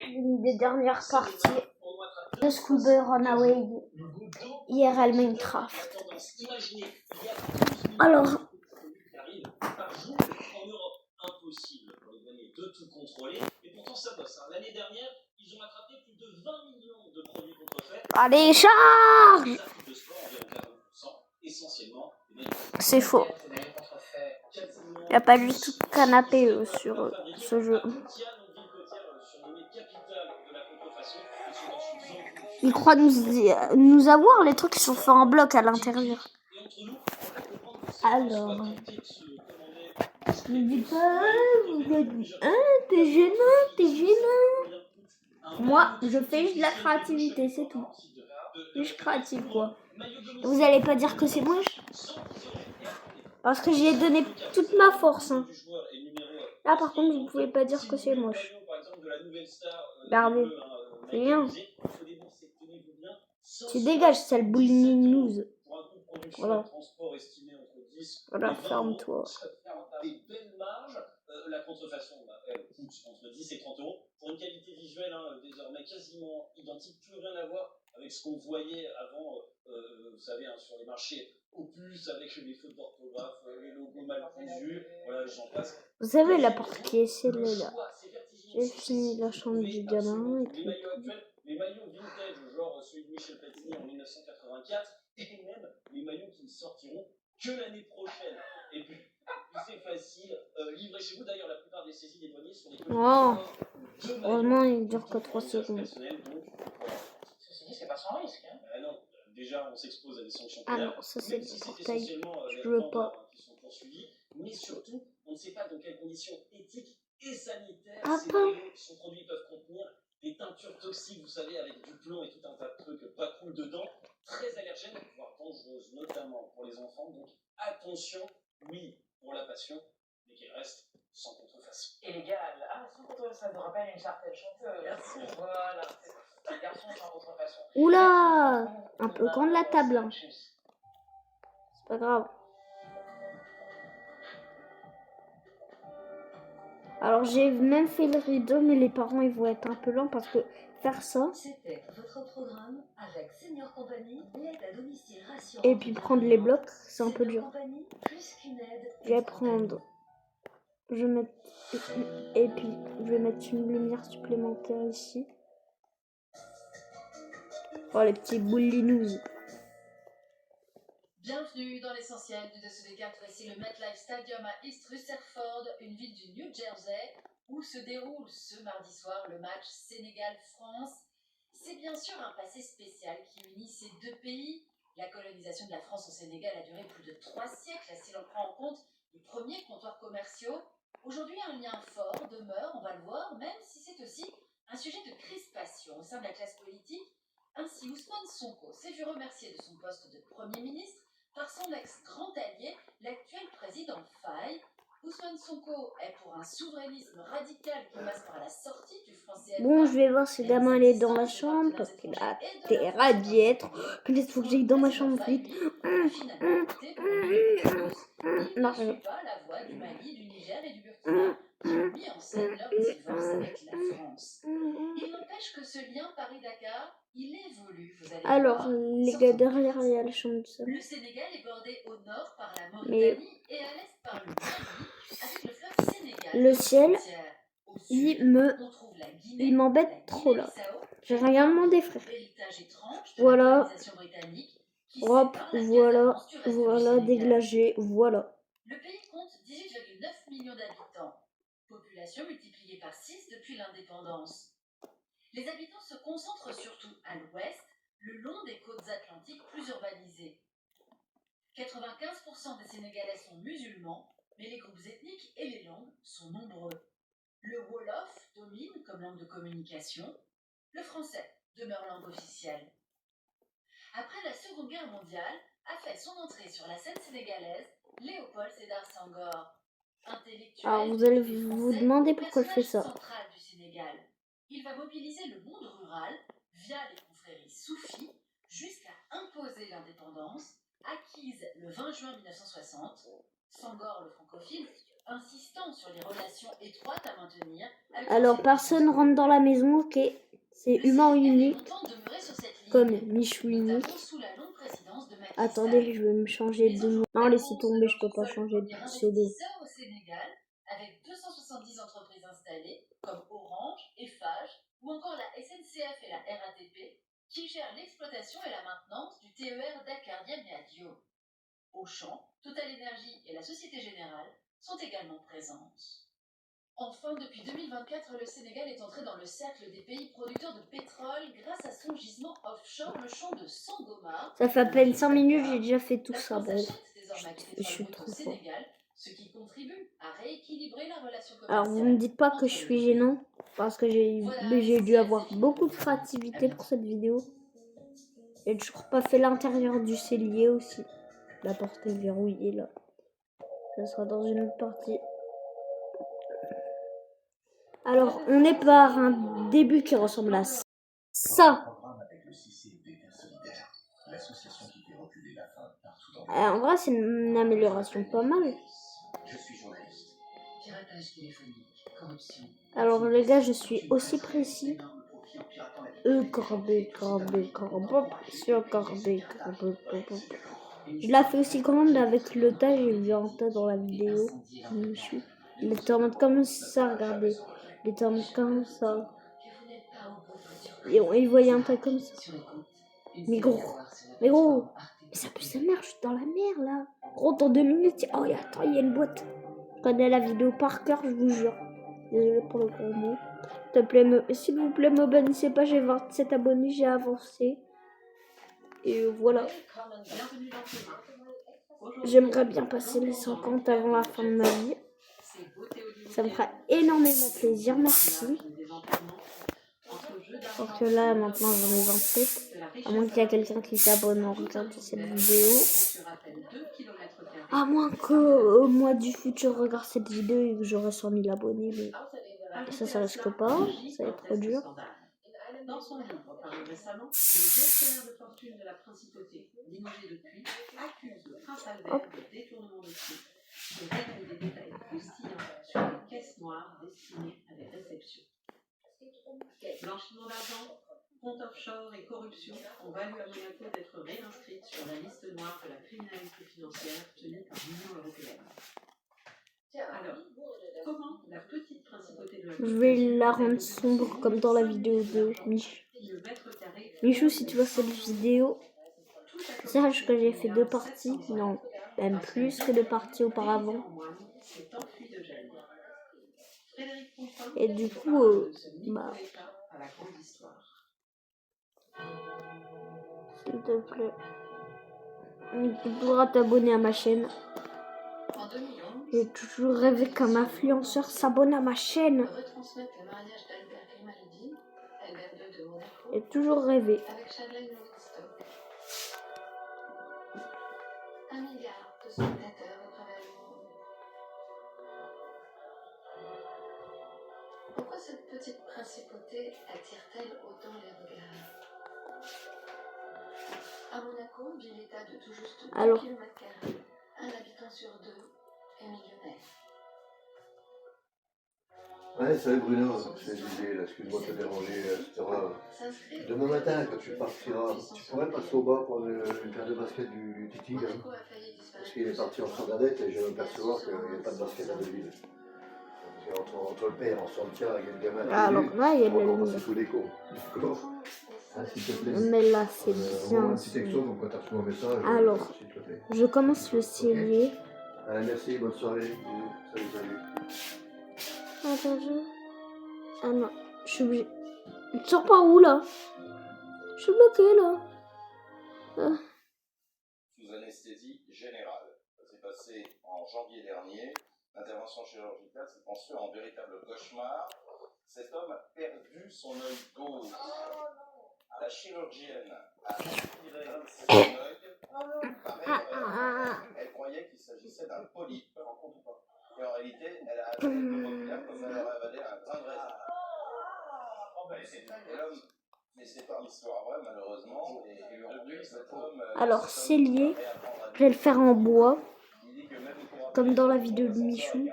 une des dernières parties de Schoolboy Runaway IRL Minecraft. Alors, de tout contrôler, et pourtant ça bosse. L'année dernière, ils ont attrapé plus de 20 millions de produits contrefaits. allez, charge! De sport, environ 40%, essentiellement. C'est faux. Il n'y a pas du tout de canapé sur ce jeu. Ils croient nous avoir les trucs qui sont faits en bloc à l'intérieur. Alors, ne dis pas, t'es gênant. Moi, je fais juste de la créativité, c'est tout. Je suis créative, quoi. Vous allez pas dire que c'est moche? Parce que j'y ai donné toute ma force. Hein. Là, par contre, vous pouvez pas dire que c'est moche. Regardez. C'est bien. Tu dégages, sale bullying news. Voilà. Voilà, ferme-toi. Des belles marges. La contrefaçon coûte entre 10 et 30 euros. Pour une qualité visuelle désormais quasiment identique, plus rien à voir avec ce qu'on voyait avant, vous savez, sur les marchés opus, avec les fautes d'orthographe, les logos mal cousus, voilà, j'en passe. Vous savez la partie qui est celle-là. J'ai fini la chambre du gamin et puis... Les maillots vintage, genre celui de Michel Platini en 1984, et même les maillots qui ne sortiront que l'année prochaine. Et puis c'est facile, livré chez vous. D'ailleurs, la plupart des saisies des douaniers sont des oh, heureusement, il dure que 3 secondes. Ceci dit, c'est pas sans risque. Hein. Non, déjà, on s'expose à des sanctions pénales. Ah non, ça c'est le portail. Je veux pas. Qui sont poursuivis, mais surtout, on ne sait pas dans quelles conditions éthiques et sanitaires ces maillots qui sont produits peuvent contenir des teintures toxiques, vous savez, avec du plomb et tout un tas de trucs pas cool dedans, très allergènes, voire dangereuses, notamment pour les enfants. Donc attention, oui, pour la passion, mais qu'il reste sans contrefaçon. Et légal. Ah, sans contrefaçon, ça me rappelle une certaine chanteuse. Merci. Voilà. Les garçons sans contrefaçon. Oula, un peu grande la table. Hein. C'est pas grave. Alors j'ai même fait le rideau, mais les parents ils vont être un peu lents parce que faire ça. C'était votre programme avec Senior Company, l'aide à domicile rassurante. Et puis prendre les blocs, c'est un peu dur. Je vais prendre. Je vais mettre. Et puis je vais mettre une lumière supplémentaire ici. Oh les petits boulinous. Bienvenue dans l'essentiel du dessous des cartes. Voici le MetLife Stadium à East Rutherford, une ville du New Jersey, où se déroule ce mardi soir le match Sénégal-France. C'est bien sûr un passé spécial qui unit ces deux pays. La colonisation de la France au Sénégal a duré plus de 3 siècles, si l'on prend en compte les premiers comptoirs commerciaux. Aujourd'hui, un lien fort demeure, on va le voir, même si c'est aussi un sujet de crispation au sein de la classe politique. Ainsi, Ousmane Sonko s'est vu remercier de son poste de Premier ministre par son ex-grand allié, l'actuel président Faye. Ousmane Sonko est pour un souverainisme radical qui passe par la sortie du franc CFA. Bon, je vais voir si Damien est dans la chambre parce qu'il a intérêt d'y être. Peut-être faut que j'aille dans ma chambre vite. Non, je ne suis pas la voix du Mali, du Niger et du Burkina qui ont mis en scène leur divorce avec la France. Il n'empêche que ce lien Paris-Dakar, il évolue. Vous allez alors, voir. les gars, derrière, il y a la chambre de ça. Le Sénégal est bordé au nord par la Mauritanie et à l'est par le Mali, avec le fleuve Sénégal. Le ciel, il m'embête trop là. J'ai rien demandé, frère. Voilà. Hop, voilà, déglagé, voilà. Le pays compte 18,9 millions d'habitants. Population multipliée par 6 depuis l'indépendance. Les habitants se concentrent surtout à l'ouest, le long des côtes atlantiques plus urbanisées. 95% des Sénégalais sont musulmans, mais les groupes ethniques et les langues sont nombreux. Le Wolof domine comme langue de communication. Le français demeure langue officielle. Après la Seconde Guerre mondiale, a fait son entrée sur la scène sénégalaise Léopold Sédar Senghor. Intellectuel, alors vous allez vous demander pourquoi il fait ça. Central du Sénégal. Il va mobiliser le monde rural via les confréries soufis jusqu'à imposer l'indépendance acquise le 20 juin 1960. Senghor, le francophile, insistant sur les relations étroites à maintenir avec Alors, l'ancienne personne puissance rentre dans la maison, ok. C'est Le humain Sénégal est unique, longtemps demeuré sur cette ligne, comme Michou notamment unique. sous la longue présidence de Macky Attendez, Sall. je vais me changer Mais de nom. aujourd'hui, Non, laissez l'annonce tomber, de je peux pas leur changer de premier pseudo. investisseur au Sénégal, avec 270 entreprises installées, comme Orange, Eiffage, ou encore la SNCF et la RATP, qui gèrent l'exploitation et la maintenance du TER Dakar-Dieppe et à Diop. Auchan, Total Énergie et la Société Générale sont également présentes. Enfin, depuis 2024, le Sénégal est entré dans le cercle des pays producteurs de pétrole grâce à son gisement offshore, le champ de Sangomar. Ça fait à peine 5 minutes, j'ai déjà fait tout La ça, France bro. achète désormais du Je pétrole suis brut trop au fort. Sénégal, ce qui contribue à rééquilibrer la relation Alors, commerciale. vous me dites pas que entre je les suis deux pays. gênant, parce que j'ai dû avoir beaucoup de créativité pour cette vidéo. J'ai toujours pas fait l'intérieur du cellier aussi. La porte est verrouillée là. Ça sera dans une autre partie. Alors, on est par un début qui ressemble à ça. En vrai, c'est une amélioration pas mal. Piratage téléphonique, corruption. Alors, les gars, je suis aussi précis. Je la fais aussi grande avec le tas, j'ai vu un tas dans la vidéo. Michou. Il était en mode comme ça, regardez. Il était en mode comme ça. Et il voyait un tas comme ça. Mais gros, mais ça pue sa mère, je suis dans la mer là. Gros, dans 2 minutes, oh attends, il y a une boîte. Je connais la vidéo par cœur, je vous jure. Désolé pour le gros mot. S'il vous plaît, m'abonnissez pas, j'ai 27 abonnés, j'ai avancé. Et voilà. J'aimerais bien passer les 50 avant la fin de ma vie. Ça me fera énormément plaisir, merci. Parce que là, maintenant, j'en ai 27. À moins qu'il y ait quelqu'un qui s'abonne en regardant cette vidéo. À moins que moi du futur regarde cette vidéo et que j'aurai 100 000 abonnés. Mais ça risque pas. Ça va être trop dur. Dans son livre paru récemment, le gestionnaire de fortune de la principauté, limogé depuis, accuse le prince Albert de détournement de fonds, de révéler des détails croustillants sur les caisses noires destinées à des réceptions. Blanchiment d'argent, compte offshore et corruption ont valu à Monaco d'être réinscrite sur la liste noire de la criminalité financière tenue par l'Union européenne. Alors, comment la petite principauté de la Je vais la rendre sombre comme dans la vidéo de Michou. Michou, si tu vois cette vidéo, sache que j'ai fait 2 parties. Non, même plus que 2 parties auparavant. Et du coup, s'il te plaît, tu pourras t'abonner à ma chaîne. J'ai toujours rêvé qu'un influenceur s'abonne à ma chaîne. J'ai toujours rêvé. Un milliard de spectateurs à travers le monde. Pourquoi cette petite principauté attire-t-elle autant les regards? À Monaco vit l'État de tout juste 2 km². Un habitant sur 2 est millionnaire. Ouais, salut Bruno, je disais, excuse-moi de te déranger, etc. Demain matin, quand tu partiras, tu pourrais passer au bas pour une paire de baskets du Titi, hein, parce qu'il est parti en Sardinette et je viens de m'apercevoir qu'il n'y a pas de basket à Deville. Entre le père, entre le tien et le gamin, alors là, il y a de la on va lumière. passer sous les cons. D'accord, hein, s'il te plaît. Mais là, c'est Envoie bien. un petit texto, donc quand tu as reçu un message, Alors, s'il te plaît. je commence le cellier. Allez, merci, bonne soirée. Bisous. Salut. Attends, ah non, je suis obligée. Tu sors par où là? Je suis bloquée là. Sous anesthésie générale. Ça s'est passé en janvier dernier. L'intervention chirurgicale s'est transformée en véritable cauchemar. Cet homme a perdu son œil gauche. La chirurgienne a retiré son œil. Elle croyait qu'il s'agissait d'un polype. Et en réalité, elle a avalé le populaire comme elle aurait avalé un grain de raisin. Et l'homme, mais c'est pas une histoire vraie malheureusement. Et depuis, cet homme. Alors, cellier, je vais le faire en bois, comme dans la vidéo de Michou.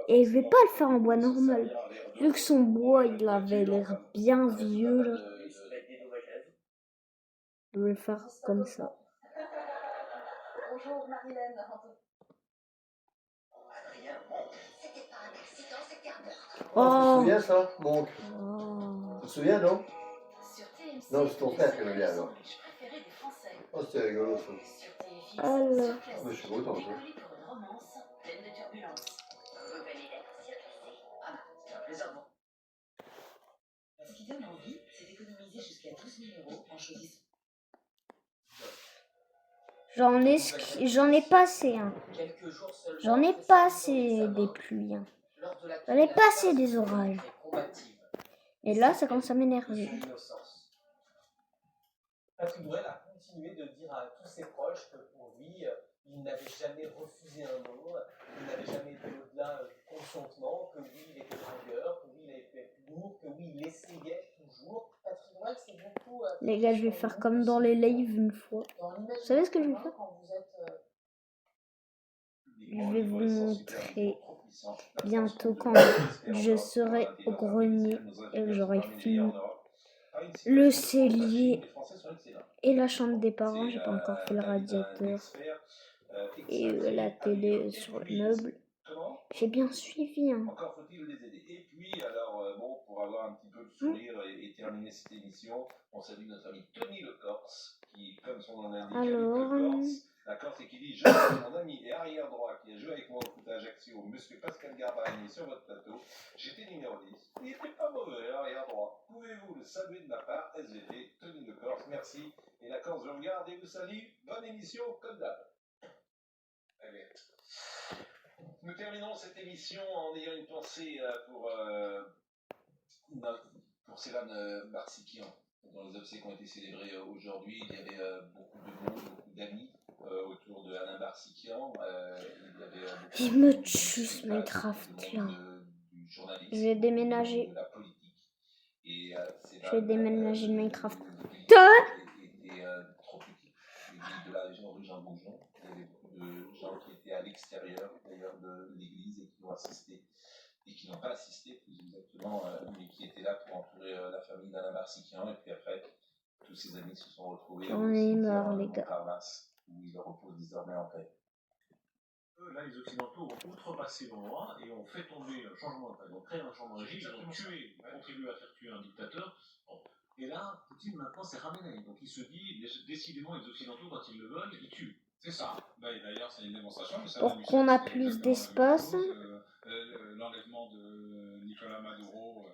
Et je vais pas le faire en bois normal. Vu que son bois, il avait l'air bien vieux, là. Je vais le faire comme ça. Bonjour Marilène. C'était pas un accident, c'était un meurtre. Oh, tu te Oh. souviens ça, Monk? Oh. Tu te souviens, non? Sur TMC, Non, c'est ton frère qui le aimait bien, alors. sandwich préféré des Français. Oh, c'était rigolo, ça. Sur TFX, Alors. sur Ah, mais je suis Classique, content, ça. décollé pour une romance pleine de turbulences. Nouvelle idée pour surclasser. Ah bah, c'est un plaisir, non? Ce qui donne envie, c'est d'économiser jusqu'à 12 000 € en choisissant. J'en ai passé, hein. J'en ai passé des pluies, hein. J'en ai passé des orages. Et là, ça commence à m'énerver. Patrick Bruel a continué de dire à tous ses proches que pour lui, il n'avait jamais refusé un nom, il n'avait jamais été au-delà du consentement, que oui, il était dragueur, que oui, il avait fait lourd, que oui, il essayait toujours. Patrick Bruel, c'est beaucoup. Les gars, je vais faire comme dans les lives une fois. Vous savez ce que je vais faire? Je vais vous montrer bientôt quand je serai au grenier et que j'aurai fini le cellier et la chambre des parents. J'ai pas encore fait le radiateur et la télé sur le meuble. J'ai bien suivi, hein. Encore faut-il les aider. Et puis, alors, bon, pour avoir un petit peu de sourire et terminer cette émission, on salue notre ami Tony Le Corse, qui, comme son nom l'indique, Alors, la Corse, et qui dit: je suis mon ami et arrière droit qui a joué avec moi au foot à Ajaccio, monsieur Pascal Garbarani, sur votre plateau. J'étais numéro 10. Il n'était pas mauvais, arrière droit. Pouvez-vous le saluer de ma part, SVP, Tony Le Corse, merci. Et la Corse, je regarde et vous salue. Bonne émission, comme d'hab. Allez. Nous terminons cette émission en ayant une pensée pour Céline Barsikian, dont les obsèques ont été célébrées aujourd'hui. Il y avait beaucoup de monde, beaucoup d'amis autour de Alain Barsikian. il me tue ce Minecraft là. Je vais déménager. Je vais déménager de Minecraft. Était trop petit. L'église de la région rue Jean Bougeon. Il y avait beaucoup de gens qui étaient à l'extérieur d'ailleurs de l'église et qui ont assisté et qui n'ont pas assisté plus exactement, mais qui étaient là pour entourer la famille d'Alain Barsikian. Et puis après, tous ses amis se sont retrouvés J'en ai marre, les gars. Montparnasse, où ils reposent désormais en paix. Là, les Occidentaux ont outrepassé le droit et ont fait tomber un changement, ils ont créé un changement de régime, ils ont tué, contribué à faire tuer un dictateur. Bon. Et là, Poutine maintenant s'est ramené. Donc il se dit, décidément, les Occidentaux, quand ils le veulent, ils tuent. C'est ça. D'ailleurs, c'est une démonstration. Pour qu'on a plus d'espace. L'enlèvement de Nicolas Maduro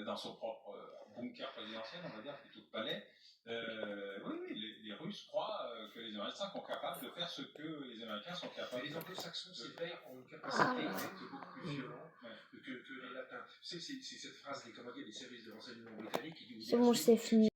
dans son propre bunker présidentiel, on va dire, plutôt que palais. Oui, les Russes croient que les Américains sont capables de faire ce que les Américains sont capables de faire. Les anglo-saxons, c'est vrai, ont une capacité d'être beaucoup plus violents que les latins. C'est cette phrase des services de renseignement britanniques qui dit: C'est bon, c'est fini.